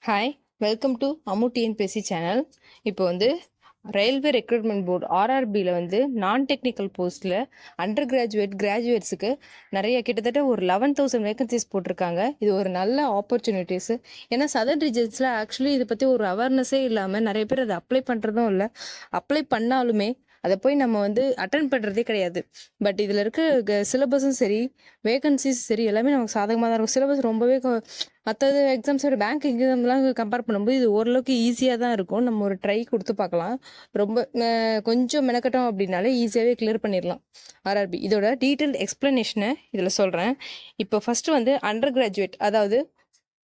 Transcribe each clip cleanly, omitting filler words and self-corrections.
Hi, welcome to Ammu TNPSC channel. இப்போ railway recruitment board ஆர்ஆர்பியில் நான் technical போஸ்ட்டில் அண்டர் கிராஜுவேட்ஸுக்கு நிறைய கிட்டத்தட்ட ஒரு 11,000 வேகன்சிஸ் போட்டிருக்காங்க. இது ஒரு நல்ல ஆப்பர்ச்சுனிட்டிஸு. ஏன்னா சதர்ன் ரீஜன்ஸில் ஆக்சுவலி இதை பற்றி ஒரு அவேர்னஸே இல்லாமல் நிறைய பேர் அதை அப்ளை பண்ணுறதும் இல்லை. அப்ளை பண்ணாலுமே அதை போய் நம்ம அட்டன் பண்ணுறதே கிடையாது. பட் இதில் இருக்க சிலபஸும் சரி, வேகன்சிஸ் சரி, எல்லாமே நமக்கு சாதகமாக தான் இருக்கும். சிலபஸ் ரொம்பவே மற்றது எக்ஸாம்ஸோட பேங்க் எக்ஸாம்லாம் கம்பேர் பண்ணும்போது இது ஓரளவுக்கு ஈஸியாக தான் இருக்கும். நம்ம ஒரு ட்ரை கொடுத்து பார்க்கலாம். ரொம்ப கொஞ்சம் மெனக்கட்டோம் அப்படின்னாலே ஈஸியாகவே கிளியர் பண்ணிடலாம் ஆர்ஆர்பி. இதோட டீட்டெயில் எக்ஸ்ப்ளனேஷனை இதில் சொல்கிறேன். இப்போ ஃபஸ்ட்டு அண்டர் கிராஜுவேட், அதாவது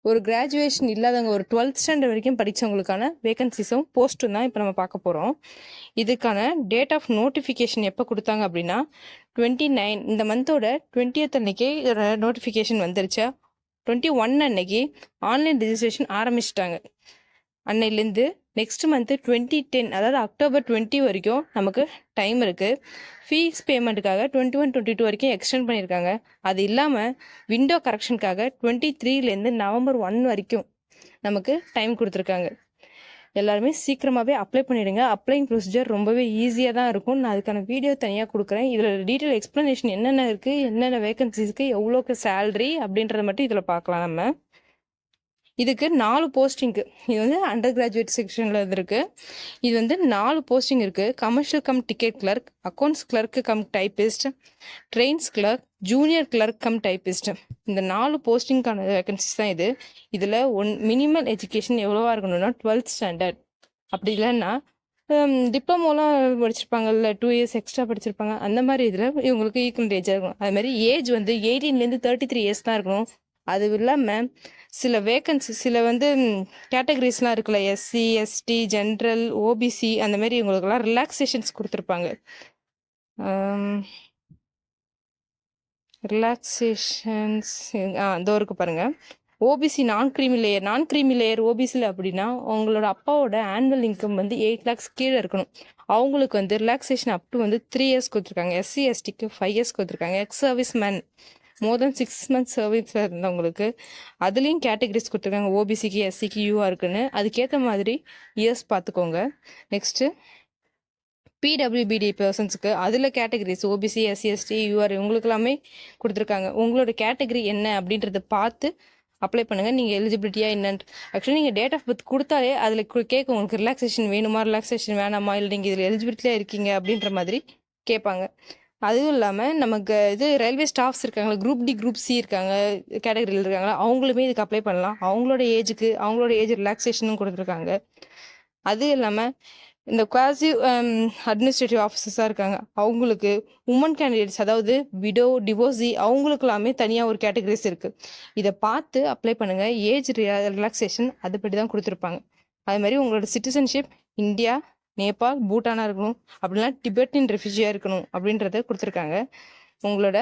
ஒரு கிராஜுவேஷன் இல்லாதவங்க, ஒரு 12th ஸ்டாண்டர்ட் வரைக்கும் படித்தவங்களுக்கான வேகன்சிஸும் போஸ்ட்டும் தான் இப்போ நம்ம பார்க்க போகிறோம். இதுக்கான டேட் ஆஃப் நோட்டிஃபிகேஷன் எப்போ கொடுத்தாங்க அப்படின்னா 29, இந்த மந்தோட 20th அன்னைக்கே நோட்டிஃபிகேஷன் வந்துருச்சா. 21 அன்னைக்கு ஆன்லைன் ரெஜிஸ்ட்ரேஷன் ஆரம்பிச்சிட்டாங்க. அன்னையிலேருந்து நெக்ஸ்ட் மந்த்து 2010, அதாவது அக்டோபர் 20 வரைக்கும் நமக்கு டைம் இருக்குது. ஃபீஸ் பேமெண்ட்டுக்காக 21, 22 வரைக்கும் எக்ஸ்டெண்ட் பண்ணியிருக்காங்க. அது இல்லாமல் விண்டோ கரெக்ஷனுக்காக 23லேருந்து நவம்பர் 1 வரைக்கும் நமக்கு டைம் கொடுத்துருக்காங்க. எல்லாருமே சீக்கிரமாகவே அப்ளை பண்ணிவிடுங்க. அப்ளைங் ப்ரொசீஜர் ரொம்பவே ஈஸியாக தான் இருக்கும். நான் அதுக்கான வீடியோ தனியாக கொடுக்குறேன். இதில் டீட்டெயில் எக்ஸ்ப்ளனேஷன் என்னென்ன இருக்குது, என்னென்ன வேகன்சிஸ்க்கு எவ்வளோக்கு சேல்ரி அப்படின்றத மட்டும் இதில் பார்க்கலாம். நம்ம இதுக்கு 4 போஸ்டிங்க்கு, இது அண்டர் கிராஜுவேட் செக்ஷனில் இருக்குது. இது 4 போஸ்டிங் இருக்குது. Commercial cum ticket clerk, accounts clerk cum typist, trains clerk, junior clerk cum typist. இந்த 4 போஸ்டிங்கான வேகன்சிஸ் தான் இது. இதில் மினிமம் எஜுகேஷன் எவ்வளோவா இருக்கணும்னா 12th ஸ்டாண்டர்ட். அப்படி இல்லைன்னா டிப்ளமோலாம் படிச்சிருப்பாங்கல்ல, 2 இயர்ஸ் எக்ஸ்ட்ரா படிச்சிருப்பாங்க. அந்த மாதிரி இதில் இவங்களுக்கு ஈக்குவல் ஏஜாக இருக்கணும். அது மாதிரி ஏஜ் 18லேருந்து 33 இயர்ஸ் தான் இருக்கணும். அது இல்லாமல் சில வேக்கன்சி, சில கேட்டகரிஸ்லாம் இருக்குல்ல, எஸ்சி, எஸ்டி, ஜென்ரல், ஓபிசி, அந்த மாதிரி இவங்களுக்கெல்லாம் ரிலாக்ஸேஷன்ஸ் கொடுத்துருப்பாங்க. ரிலாக்ஸேஷன்ஸ் இதோ இருக்கு பாருங்கள். ஓபிசி நான் க்ரீமி லேயர் ஓபிசியில் அப்படின்னா உங்களோட அப்பாவோட ஆனுவல் இன்கம் 8 lakhs கீழே இருக்கணும். அவங்களுக்கு ரிலாக்ஸேஷன் அப் டு 3 years கொடுத்துருக்காங்க. எஸ்சி எஸ்டிக்கு 5 years கொடுத்துருக்காங்க. எக்ஸ் சர்வீஸ் மேன் மோர் தென் 6 months சர்வீஸில் இருந்தவங்களுக்கு அதுலேயும் கேட்டகரிஸ் கொடுத்துருக்காங்க. ஓபிசிக்கு, எஸ்சிக்கு, யூஆர் இருக்குன்னு. அதுக்கேற்ற மாதிரி இயர்ஸ் பார்த்துக்கோங்க. நெக்ஸ்ட்டு பிடபிள்யூபிடி பர்சன்ஸுக்கு அதில் categories OBC, SC, ST, UR இவங்களுக்கு எல்லாமே கொடுத்துருக்காங்க. உங்களோட கேட்டகரி என்ன அப்படின்றத பார்த்து அப்ளை பண்ணுங்கள். நீங்கள் எலிஜிபிலிட்டியாக என்னன்னு ஆக்சுவலி நீங்கள் டேட் ஆஃப் பர்த் கொடுத்தாலே அதில் கேட்க உங்களுக்கு ரிலாக்ஸேஷன் வேணுமா, ரிலாக்ஸேஷன் வேணாமா, இல்லை நீங்கள் இதில் எலிஜிபிலிட்டியாக இருக்கீங்க அப்படின்ற மாதிரி கேட்பாங்க. அதுவும் இல்லாமல் நமக்கு ரயில்வே ஸ்டாஃப்ஸ் இருக்காங்களா, குரூப் டி, குரூப் சி இருக்காங்க, கேட்டகரியில் இருக்காங்களா, அவங்களுமே இதுக்கு அப்ளை பண்ணலாம். அவங்களோட ஏஜ் ரிலாக்ஸேஷனும் கொடுத்துருக்காங்க. அது இல்லாமல் இந்த குவாசி அட்மினிஸ்ட்ரேட்டிவ் ஆஃபீஸர்ஸாக இருக்காங்க, அவங்களுக்கு உமன் கேண்டிடேட்ஸ், அதாவது விடோ, டிவோர்ஸி, அவங்களுக்கு எல்லாமே தனியாக ஒரு கேட்டகரிஸ் இருக்குது. இதை பார்த்து அப்ளை பண்ணுங்கள். ஏஜ் ரிலாக்ஸேஷன் அதுபடி தான் கொடுத்துருப்பாங்க. அது மாதிரி உங்களோட சிட்டிசன்ஷிப் இந்தியா, நேபாள், பூட்டானாக இருக்கணும், அப்படின்னா டிபெட்டின் ரெஃப்யூஜியாக இருக்கணும் அப்படின்றத கொடுத்துருக்காங்க. உங்களோட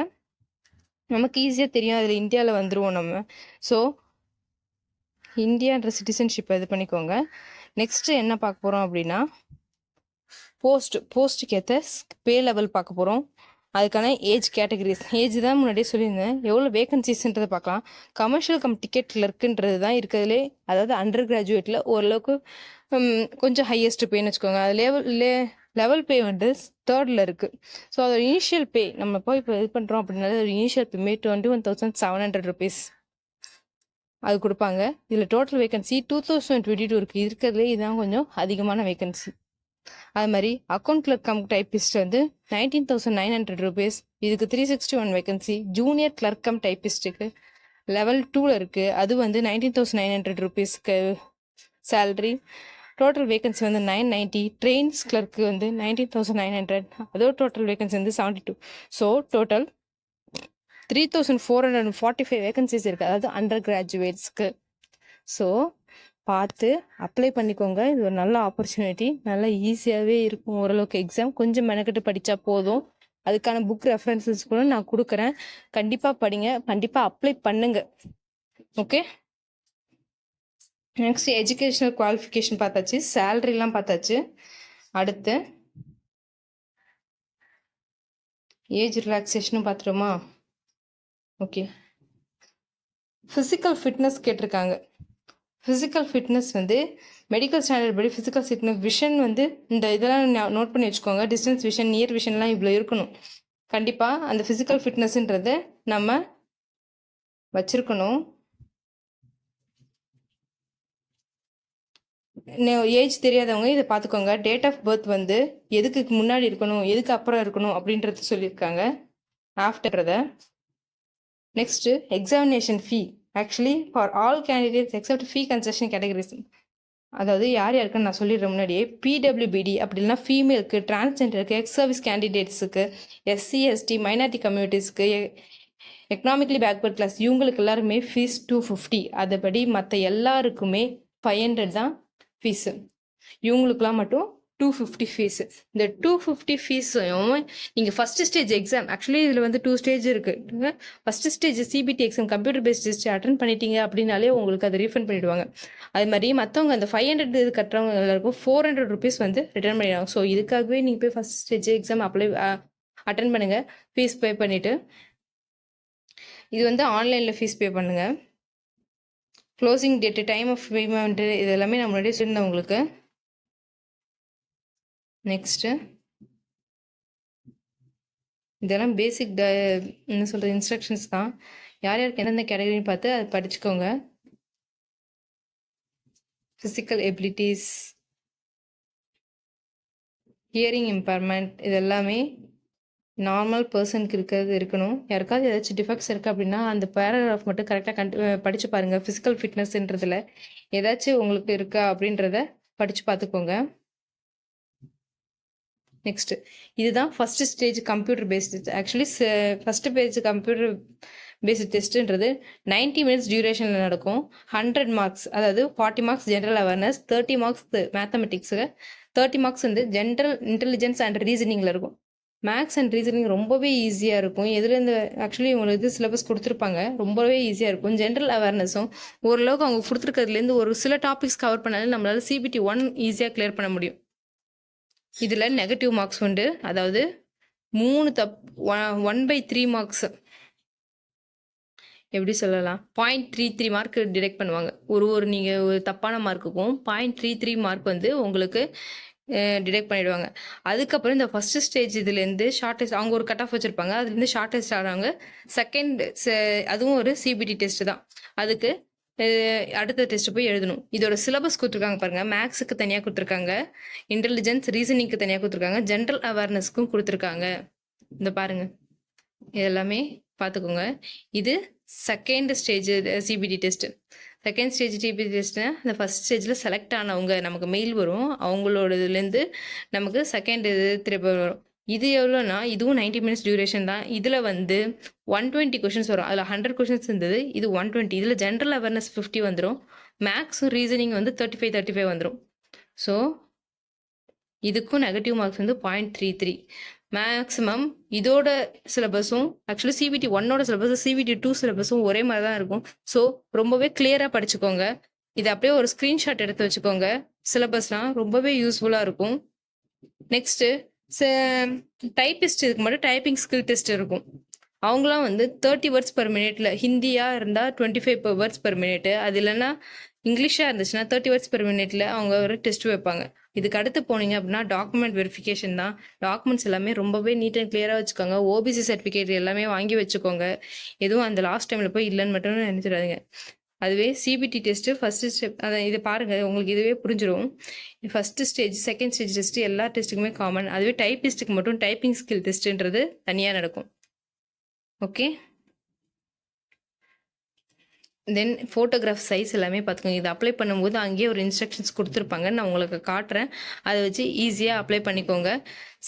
நமக்கு ஈஸியாக தெரியும், அதில் இந்தியாவில் வந்துடுவோம் நம்ம. ஸோ இந்தியான்ற சிட்டிசன்ஷிப்பை இது பண்ணிக்கோங்க. நெக்ஸ்ட்டு என்ன பார்க்க போகிறோம் அப்படின்னா போஸ்ட்டுக்கு ஏற்ற பே லெவல் பார்க்க போகிறோம். அதுக்கான ஏஜ் கேட்டகரிஸ், ஏஜ் தான் முன்னாடியே சொல்லியிருந்தேன். எவ்வளோ வேகன்சிஸ்ன்றதை பார்க்கலாம். கமர்ஷியல் கம் டிக்கெட் கிளர்க்குன்றது தான் இருக்கிறதுலே, அதாவது அண்டர் கிராஜுவேட்டில் ஓரளவுக்கு கொஞ்சம் ஹையஸ்ட் பேன்னு வச்சுக்கோங்க. அது லெவல் பே 3rd இருக்குது. ஸோ அதோட இனிஷியல் பே நம்ம போய் இப்போ இது பண்ணுறோம் அப்படின்னால ஒரு இனிஷியல் பேமே 21,700 rupees அது கொடுப்பாங்க. இதில் டோட்டல் வேகன்சி 2022 இருக்குது. இருக்கிறதுலே இதுதான் கொஞ்சம் அதிகமான வேகன்சி. அது மாதிரி account clerk cum typist 19,900 rupees. இதுக்கு 361 வேகன்சி. ஜூனியர் கிளர்க் கம் டைப்பிஸ்ட்டுக்கு லெவல் 2ல் இருக்குது. அது 19,900 rupeesக்கு salary. Total vacancy 990. Trains clerk 19,900. அதோட total vacancy 72. So total 3,445 vacancies இருக்குது, அதாவது அண்டர் கிராஜுவேட்ஸ்க்கு. ஸோ பார்த்து அப்ளை பண்ணிக்கோங்க. இது ஒரு நல்ல ஆப்பர்ச்சுனிட்டி. நல்லா ஈஸியாகவே இருக்கும். ஓரளவுக்கு எக்ஸாம் கொஞ்சம் மெனக்கெட்டு படித்தா போதும். அதுக்கான புக் ரெஃபரன்சஸ் கூட நான் கொடுக்குறேன். கண்டிப்பாக படிங்க, கண்டிப்பாக அப்ளை பண்ணுங்க. ஓகே, நெக்ஸ்ட் எஜுகேஷனல் குவாலிஃபிகேஷன் பார்த்தாச்சு, சேலரிலாம் பார்த்தாச்சு. அடுத்து ஏஜ் ரிலாக்ஸேஷனும் பார்த்துருமா. ஓகே, ஃபிசிக்கல் ஃபிட்னஸ் கேட்டிருக்காங்க. ஃபிசிக்கல் ஃபிட்னஸ் வந்து மெடிக்கல் ஸ்டாண்டர்ட் படி ஃபிசிக்கல் ஃபிட்னஸ் விஷன் வந்து இந்த இதெல்லாம் நோட் பண்ணி வச்சுக்கோங்க. டிஸ்டன்ஸ் விஷன், நியர் விஷன்லாம் இவ்வளோ இருக்கணும். கண்டிப்பாக அந்த ஃபிசிக்கல் ஃபிட்னஸ்ன்றதை நம்ம வச்சுருக்கணும். ஏஜ் தெரியாதவங்க இதை பார்த்துக்கோங்க. டேட் ஆஃப் பர்த் வந்து எதுக்கு முன்னாடி இருக்கணும், எதுக்கு அப்புறம் இருக்கணும் அப்படின்றது சொல்லியிருக்காங்க ஆஃப்டர்றதை. Next examination fee actually for all candidates except fee concession categories. அதாவது யார் யாருக்குன்னு நான் சொல்லிடுறேன் முன்னாடியே. பிடபிள்யூபிடி அப்படி இல்லைனா ஃபீமேலுக்கு, டிரான்ஸ்ஜெண்டருக்கு, எக்ஸ் சர்வீஸ் கேண்டிடேட்ஸுக்கு, எஸ்சி எஸ்டி மைனாரிட்டி கம்யூனிட்டிஸ்க்கு, எக்கனாமிக்கலி பேக்வர்ட் கிளாஸ் இவங்களுக்கு எல்லாருமே ஃபீஸ் 250. அதுபடி மற்ற எல்லாருக்குமே 500 தான் ஃபீஸு. இவங்களுக்குலாம் மட்டும் 250 ஃபீஸு. இந்த 250 ஃபீஸையும் நீங்கள் ஃபஸ்ட்டு ஸ்டேஜ் எக்ஸாம், ஆக்சுவலி இதில் வந்து 2 ஸ்டேஜ் இருக்குது. First stage CBT exam computer based test attend பண்ணிட்டீங்க அப்படின்னாலே உங்களுக்கு அதை ரீஃபண்ட் பண்ணிவிடுவாங்க. அது மாதிரி மற்றவங்க அந்த 500 இது கட்டுறவங்க எல்லாருக்கும் 400 ருபீஸ் வந்து ரிட்டர்ன் பண்ணிடுவாங்க. ஸோ இதுக்காகவே நீங்கள் போய் ஃபஸ்ட் ஸ்டேஜ் எக்ஸாம் அட்டன் பண்ணுங்கள். ஃபீஸ் பே பண்ணிவிட்டு இது வந்து ஆன்லைனில் ஃபீஸ் பே பண்ணுங்கள். Closing date, time of payment இது எல்லாமே நான் முன்னாடியே சொல்லியிருந்தேன் உங்களுக்கு. நெக்ஸ்ட்டு இதெல்லாம் பேசிக் என்ன சொல்கிறது இன்ஸ்ட்ரக்ஷன்ஸ் தான். யார் யாருக்கு எந்தெந்த கேட்டகரின்னு பார்த்து அதை படிச்சுக்கோங்க. ஃபிசிக்கல் எபிலிட்டிஸ், ஹியரிங் இம்பேர்மெண்ட் இது எல்லாமே நார்மல் பர்சனுக்கு இருக்கணும். யாருக்காவது ஏதாச்சும் டிஃபெக்ட்ஸ் இருக்குது அப்படின்னா அந்த பேராகிராஃப் மட்டும் கரெக்டாக படித்து பாருங்கள். ஃபிசிக்கல் ஃபிட்னஸ்ன்றதில் ஏதாச்சும் உங்களுக்கு இருக்கா அப்படின்றத படித்து பார்த்துக்கோங்க. நெக்ஸ்ட்டு இதுதான் first stage computer based. Actually first page computer based டெஸ்ட்டுன்றது 90 மினிட்ஸ் டியூரேஷனில் நடக்கும். 100 மார்க்ஸ், அதாவது 40 மார்க்ஸ் ஜென்ரல் அவேர்னஸ், 30 மார்க்ஸ் மேத்தமெட்டிக்ஸுக்கு, 30 மார்க்ஸ் வந்து ஜென்ரல் இன்டெலிஜென்ஸ் அண்ட் ரீசனிங்கில் இருக்கும். மேக்ஸ் அண்ட் ரீசனிங் ரொம்பவே ஈஸியாக இருக்கும். எதுலேருந்து ஆக்சுவலி உங்களுக்கு இது சிலபஸ் கொடுத்துருப்பாங்க, ரொம்பவே ஈஸியாக இருக்கும். ஜென்ரல் அவேர்னஸும் ஓரளவுக்கு அவங்க கொடுத்துருக்கிறதுலேருந்து ஒரு சில டாபிக்ஸ் கவர் பண்ணாலும் நம்மளால் CBT 1 ஈஸியாக கிளியர் பண்ண முடியும். இதில் நெகட்டிவ் மார்க்ஸ் உண்டு. அதாவது 1/3 மார்க்ஸ் எப்படி சொல்லலாம், 0.33 மார்க் டிடெக்ட் பண்ணுவாங்க. நீங்கள் ஒரு தப்பான மார்க்குக்கும் 0.33 மார்க் வந்து உங்களுக்கு டிடெக்ட் பண்ணிவிடுவாங்க. அதுக்கப்புறம் இந்த ஃபஸ்ட்டு ஸ்டேஜ் இதுலேருந்து ஷார்ட்டஸ்ட் அவங்க ஒரு கட் ஆஃப் வச்சுருப்பாங்க. அதுலேருந்து ஷார்ட்டஸ்ட் ஆகிறாங்க. செகண்ட் அதுவும் ஒரு CBT டெஸ்ட்டு தான். அதுக்கு அடுத்த டெஸ்ட்டு போய் எழுதணும். இதோட சிலபஸ் கொடுத்துருக்காங்க பாருங்கள். மேக்ஸுக்கு தனியாக கொடுத்துருக்காங்க, இன்டெலிஜென்ஸ் ரீசனிங்க்கு தனியாக கொடுத்துருக்காங்க, ஜென்ரல் அவேர்னஸ்க்கும் கொடுத்துருக்காங்க. இந்த பாருங்கள், இது எல்லாமே பார்த்துக்கோங்க. இது second stage CBT test. Second stage TB test இந்த ஃபஸ்ட் ஸ்டேஜில் செலக்ட் ஆனவங்க நமக்கு மெயில் வரும். அவங்களோட இதுலேருந்து நமக்கு செகண்ட் இது திரும்ப வரும். இது எவ்வளோனா இதுவும் 90 மினிட்ஸ் டியூரேஷன் தான். இதில் வந்து 120 கொஷின்ஸ் வரும். அதில் 100 கொஷின்ஸ் இருந்தது, இது 120. இதில் ஜென்ரல் அவேர்னஸ் 50 வந்துடும். மேக்ஸும் ரீசனிங் வந்து 35 வந்துடும். ஸோ இதுக்கும் நெகட்டிவ் மார்க்ஸ் வந்து 0.33 மேக்ஸிமம். இதோட சிலபஸும் ஆக்சுவலி CBT 1ஓட சிலபஸும் CBT 2 சிலபஸும் ஒரே மாதிரி தான் இருக்கும். ஸோ ரொம்பவே கிளியராக படிச்சுக்கோங்க. இதை அப்படியே ஒரு ஸ்க்ரீன்ஷாட் எடுத்து வச்சுக்கோங்க. சிலபஸ்லாம் ரொம்பவே யூஸ்ஃபுல்லாக இருக்கும். நெக்ஸ்ட்டு டைப்பிஸ்ட் இதுக்கு மட்டும் டைப்பிங் ஸ்கில் டெஸ்ட் இருக்கும். அவங்களாம் வந்து 30 வேர்ட்ஸ் பர் மினிட்ல, ஹிந்தியாக இருந்தால் 25 வேர்ட்ஸ் பர் மினிட்டு, அது இல்லைன்னா இங்கிலீஷாக இருந்துச்சுன்னா 30 வேர்ட்ஸ் பர் மினிட்ல அவங்க ஒரு டெஸ்ட் வைப்பாங்க. இதுக்கு அடுத்து போனீங்க அப்படின்னா டாக்குமெண்ட் வெரிஃபிகேஷன் தான். டாக்குமெண்ட்ஸ் எல்லாமே ரொம்பவே நீட் அண்ட் கிளியராக வச்சுக்கோங்க. OBC சர்டிஃபிகேட் எல்லாமே வாங்கி வச்சுக்கோங்க. எதுவும் அந்த லாஸ்ட் டைமில் போய் இல்லைன்னு மட்டும் நினச்சிடாதீங்க. அதுவே CBT டெஸ்ட்டு ஃபஸ்ட்டு ஸ்டெப். அதை இதை பாருங்கள், உங்களுக்கு இதுவே புரிஞ்சிடும். First stage second stage test எல்லா டெஸ்ட்டுக்குமே காமன். அதுவே டைப்பிஸ்ட்டுக்கு மட்டும் டைப்பிங் ஸ்கில் டெஸ்ட்டுன்றது தனியாக நடக்கும். ஓகே, தென் ஃபோட்டோகிராஃப் சைஸ் எல்லாமே பார்த்துக்கோங்க. இது அப்ளை பண்ணும்போது அங்கேயே ஒரு இன்ஸ்ட்ரக்ஷன்ஸ் கொடுத்துருப்பாங்க, நான் உங்களுக்கு காட்டுறேன். அதை வச்சு ஈஸியாக அப்ளை பண்ணிக்கோங்க.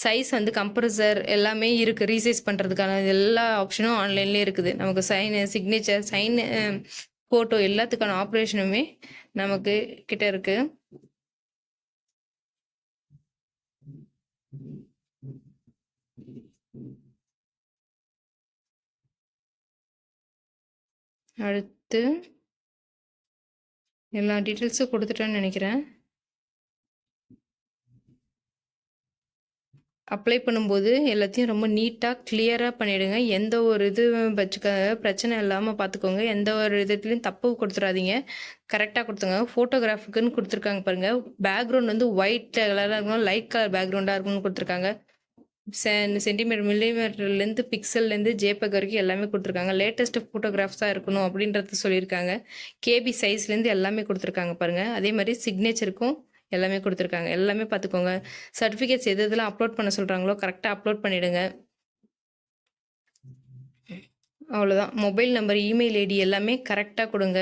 சைஸ் வந்து கம்ப்ரஸர் எல்லாமே இருக்குது. ரீசைஸ் பண்ணுறதுக்கான எல்லா ஆப்ஷனும் ஆன்லைன்லேயே இருக்குது. நமக்கு சிக்னேச்சர், ஃபோட்டோ எல்லாத்துக்கான ஆப்ரேஷனுமே நமக்கு கிட்ட இருக்குது. அடுத்து எல்லா டீட்டெயில்ஸும் கொடுத்துட்டேன்னு நினைக்கிறேன். அப்ளை பண்ணும்போது எல்லாத்தையும் ரொம்ப நீட்டாக கிளியராக பண்ணிவிடுங்க. எந்த ஒரு இது பிரச்சனை இல்லாமல் பார்த்துக்கோங்க. எந்த ஒரு இதுலேயும் தப்பு கொடுத்துடாதீங்க. கரெக்டாக கொடுத்துங்க. ஃபோட்டோகிராஃபுக்குன்னு கொடுத்துருக்காங்க பாருங்கள். பேக்ரவுண்ட் வந்து ஒயிட் கலராக இருக்கணும், லைட் கலர் பேக்ரவுண்டாக இருக்கணும்னு கொடுத்துருக்காங்க. சென்டிமீட்டர் மில்லிமீட்டர்லேருந்து பிக்சல்லேருந்து ஜேபக் வரைக்கும் எல்லாமே கொடுத்துருக்காங்க. லேட்டஸ்ட் ஃபோட்டோகிராஃப்ஸாக இருக்கணும் அப்படின்றது சொல்லியிருக்காங்க. கேபி சைஸ்லேருந்து எல்லாமே கொடுத்துருக்காங்க பாருங்கள். அதே மாதிரி சிக்னேச்சருக்கும் எல்லாமே கொடுத்துருக்காங்க. எல்லாமே பார்த்துக்கோங்க. சர்டிஃபிகேட்ஸ் எது எதெல்லாம் அப்லோட் பண்ண சொல்கிறாங்களோ கரெக்டாக அப்லோட் பண்ணிவிடுங்க. அவ்வளோதான். மொபைல் நம்பர், இமெயில் ஐடி எல்லாமே கரெக்டாக கொடுங்க.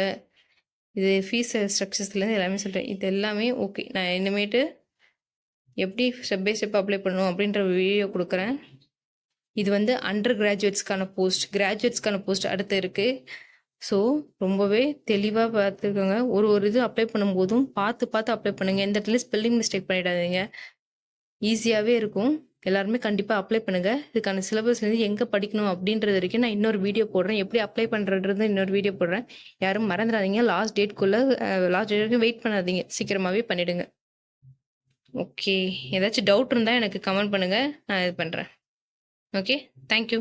இது ஃபீஸ் ஸ்ட்ரக்சர்ஸ்லேருந்து எல்லாமே சொல்கிறேன். இது எல்லாமே ஓகே. நான் இனிமேட்டு எப்படி ஸ்டெப் பை ஸ்டெப் அப்ளை பண்ணணும் அப்படின்ற வீடியோ கொடுக்குறேன். இது வந்து அண்டர் கிராஜுவேட்ஸ்க்கான போஸ்ட், கிராஜுவேட்ஸ்க்கான போஸ்ட் அடுத்து இருக்குது. ஸோ ரொம்பவே தெளிவாக பார்த்துக்கோங்க. ஒரு இது அப்ளை பண்ணும்போதும் பார்த்து அப்ளை பண்ணுங்கள். எந்த இடத்துல ஸ்பெல்லிங் மிஸ்டேக் பண்ணிடாதீங்க. ஈஸியாகவே இருக்கும். எல்லாருமே கண்டிப்பாக அப்ளை பண்ணுங்கள். இதுக்கான சிலபஸ்லேருந்து எங்கே படிக்கணும் அப்படின்றது வரைக்கும் நான் இன்னொரு வீடியோ போடுறேன். எப்படி அப்ளை பண்ணுறதுன்றது இன்னொரு வீடியோ போடுறேன். யாரும் மறந்துடாதீங்க. லாஸ்ட் டேட் வரைக்கும் வெயிட் பண்ணாதீங்க. சீக்கிரமாகவே பண்ணிவிடுங்க. ஓகே, ஏதாச்சும் டவுட் இருந்தால் எனக்கு கமெண்ட் பண்ணுங்கள். நான் இது பண்ணுறேன். Okay, thank you.